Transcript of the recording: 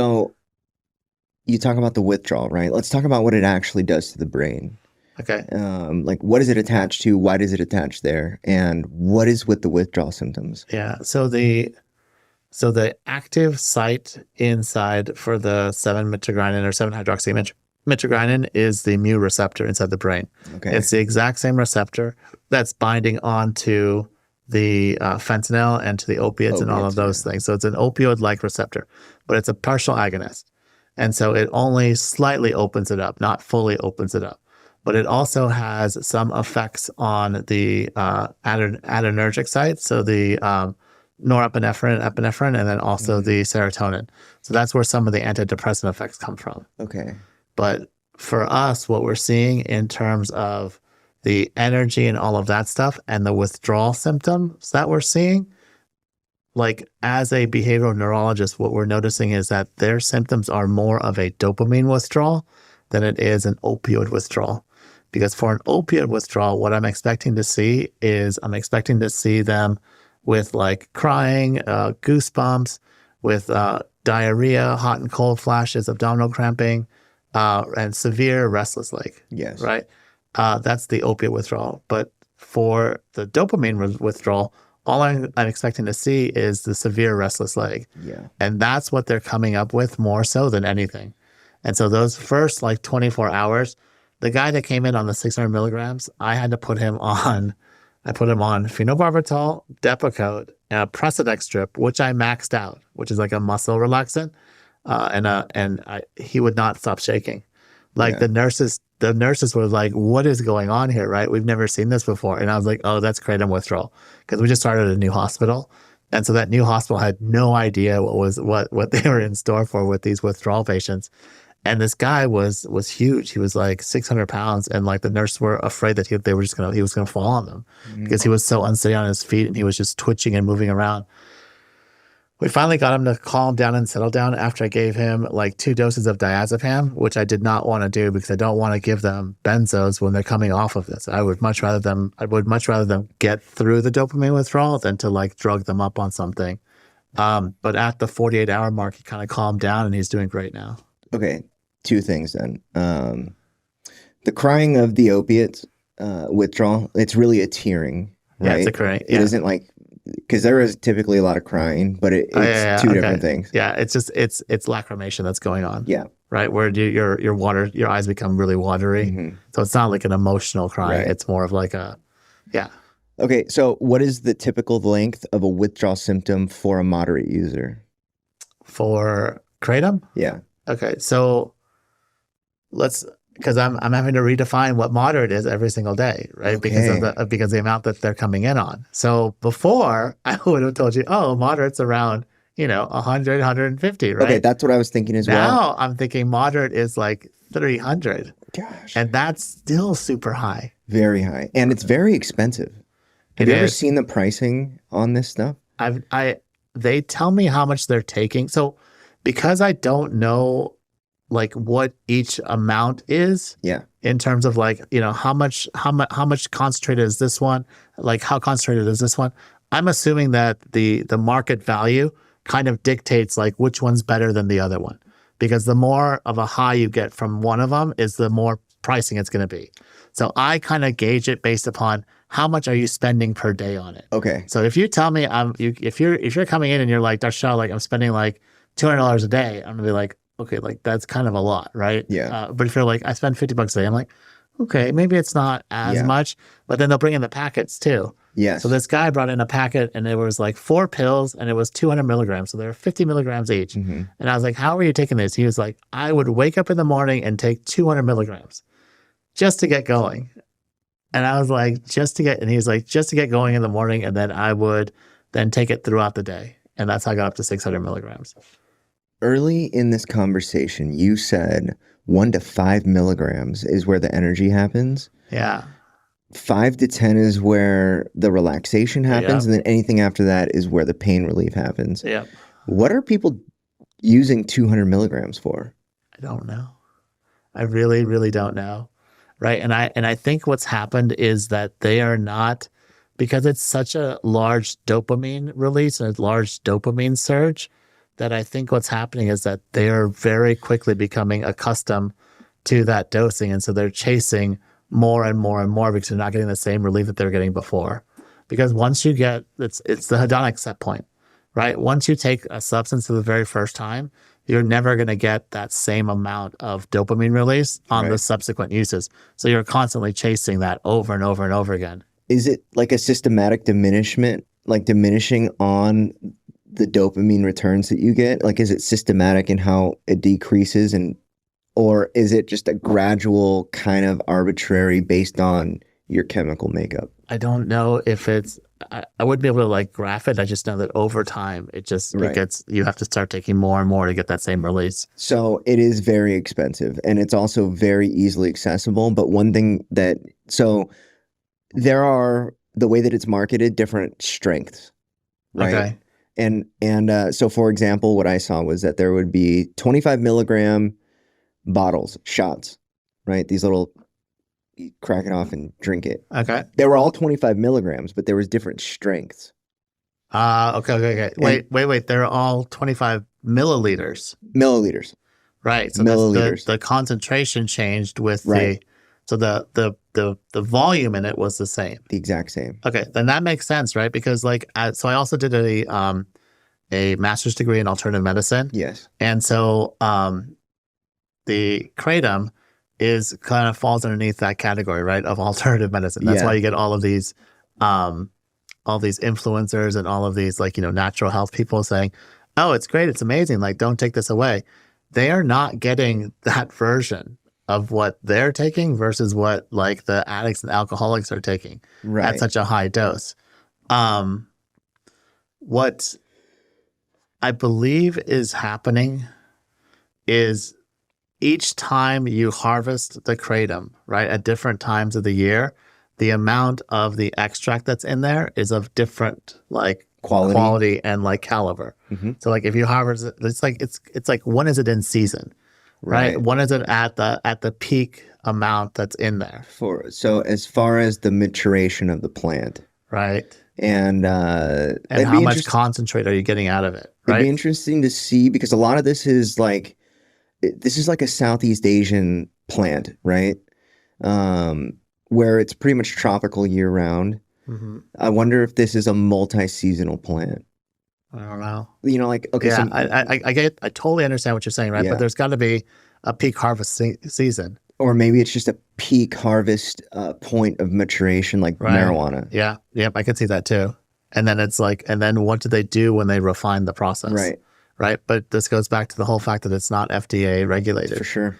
So you talk about the withdrawal, right? Let's talk about what it actually does to the brain. Okay. Like what is it attached to? Why does it attach there? And what is with the withdrawal symptoms? Yeah. So the active site inside for the 7-mitoguanine or 7-hydroxymitoguanine is the mu receptor inside the brain. Okay. It's the exact same receptor that's binding onto the fentanyl and to the opiates and all of Opiates, yeah. those things. So it's an opioid-like receptor, but it's a partial agonist. And so it only slightly opens it up, not fully opens it up. But it also has some effects on the adrenergic site, so the norepinephrine, epinephrine, and then also Mhm. the serotonin. So that's where some of the antidepressant effects come from. Okay. But for us, what we're seeing in terms of the energy and all of that stuff and the withdrawal symptoms that we're seeing, like as a behavioral neurologist, what we're noticing is that their symptoms are more of a dopamine withdrawal than it is an opioid withdrawal. Because for an opioid withdrawal, what I'm expecting to see is I'm expecting to see them with like crying, goosebumps, with diarrhea, hot and cold flashes, abdominal cramping, and severe restless leg, Yes. right? That's the opiate withdrawal. But for the dopamine withdrawal, all I'm expecting to see is the severe restless leg. Yeah. And that's what they're coming up with more so than anything. And so those first like 24 hours, the guy that came in on the 600 milligrams, I put him on phenobarbital, Depakote, and a Precedex strip, which I maxed out, which is like a muscle relaxant. He would not stop shaking. Like Yeah. the nurses were like, "What is going on here?" Right? We've never seen this before. And I was like, "Oh, that's kratom withdrawal," because we just started a new hospital, and so that new hospital had no idea what they were in store for with these withdrawal patients. And this guy was huge. He was like 600 pounds, and like the nurses were afraid that he was gonna fall on them Mhm. because he was so unsteady on his feet and he was just twitching and moving around. We finally got him to calm down and settle down after I gave him like 2 doses of diazepam, which I did not want to do because I don't want to give them benzos when they're coming off of this. I would much rather them get through the dopamine withdrawal than to like drug them up on something. But at the 48-hour mark, he kind of calmed down and he's doing great now. Okay. Two things then. The crying of the opiates withdrawal, it's really a tearing, Yeah, it's right? a great. It Yeah. isn't like because there is typically a lot of crying, but Oh, it's yeah, two yeah, different okay. things. Yeah, it's lacrimation that's going on, Yeah. right? Where your eyes become really watery. Hmm. So it's not like an emotional crying. Right. It's more of like yeah. Okay. So, what is the typical length of a withdrawal symptom for a moderate user? For kratom. Yeah. Okay, so because I'm having to redefine what moderate is every single day, right? Okay. Because the amount that they're coming in on. So before I would have told you, oh, moderate's around 100, 150, Okay. right? That's what I was thinking as well. Now I'm thinking moderate is like 300, Gosh. and that's still super high. Very high. And it's very expensive. Have It you ever is. seen the pricing on this stuff? I they tell me how much they're taking. So because I don't know like what each amount is Yeah. in terms of like, how much concentrated is this one? Like how concentrated is this one? I'm assuming that the market value kind of dictates like which one's better than the other one. Because the more of a high you get from one of them is the more pricing it's going to be. So I kind of gauge it based upon how much are you spending per day on it. Okay. So if you tell me if you're coming in and you're like, Dr. Shaw, like I'm spending like $200 a day, I'm gonna be like, okay, like that's kind of a lot, right? Yeah. But if you're like, I spend $50 a day, I'm like, okay, maybe it's not as Yeah. much, but then they'll bring in the packets too. So Yes. this guy brought in a packet and it was like 4 pills and it was 200 milligrams. So they're 50 milligrams each. Hmm. And I was like, how are you taking this? He was like, I would wake up in the morning and take 200 milligrams just to get going. And I was like, and he was like, just to get going in the morning. And then I would then take it throughout the day. And that's how I got up to 600 milligrams. Early in this conversation, you said 1 to 5 milligrams is where the energy happens. Yeah. 5 to 10 is where the relaxation happens. Yeah. And then anything after that is where the pain relief happens. Yeah. What are people using 200 milligrams for? I don't know. I really, really don't know. Right. And I think what's happened is that they are not, because it's such a large dopamine release and a large dopamine surge, that I think what's happening is that they are very quickly becoming accustomed to that dosing. And so they're chasing more and more and more because they're not getting the same relief that they were getting before. Because once you get, it's the hedonic set point, right? Once you take a substance for the very first time, you're never going to get that same amount of dopamine release on the subsequent uses. So you're constantly chasing that over and over and over again. Is it like a systematic diminishment, like diminishing on the dopamine returns that you get? Like, is it systematic in how it decreases, or is it just a gradual kind of arbitrary based on your chemical makeup? I don't know if it's, I wouldn't be able to like graph it. I just know that over time, it just, it gets, you have to start taking more and more to get that same release. So it is very expensive, and it's also very easily accessible. But one thing that, so there are, the way that it's marketed, different strengths, right? Okay. And so for example, what I saw was that there would be 25 milligram bottles, shots, right? These little, you crack it off and drink it. Okay. They were all 25 milligrams, but there was different strengths. Okay. Wait. They're all 25 milliliters. Milliliters. Right. So milliliters. The concentration changed with the volume in it was the same. The exact same. Okay. Then that makes sense, right? Because like, so I also did a master's degree in alternative medicine. Yes. And so, the kratom is kind of falls underneath that category, right, of alternative medicine. That's why you get all these influencers and all of these like, natural health people saying, oh, it's great, it's amazing, like don't take this away. They are not getting that version of what they're taking versus what like the addicts and alcoholics are taking at such a high dose. What I believe is happening is each time you harvest the kratom, right, at different times of the year, the amount of the extract that's in there is of different like quality and like caliber. Mm-hmm. So like if you harvest it, it's like when is it in season, right? When is it at the peak amount that's in there? So as far as the maturation of the plant, right? And how much concentrate are you getting out of it? Right? It'd be interesting to see, because a lot of this is like a Southeast Asian plant, right? Where it's pretty much tropical year round. Mm-hmm. I wonder if this is a multi-seasonal plant. I don't know. Like, okay. Yeah, so I totally understand what you're saying, right? Yeah. But there's got to be a peak harvest season. Or maybe it's just a peak harvest point of maturation, like marijuana. Yeah. Yep. I could see that too. And then it's like, and then what do they do when they refine the process? Right. But this goes back to the whole fact that it's not FDA regulated. For sure.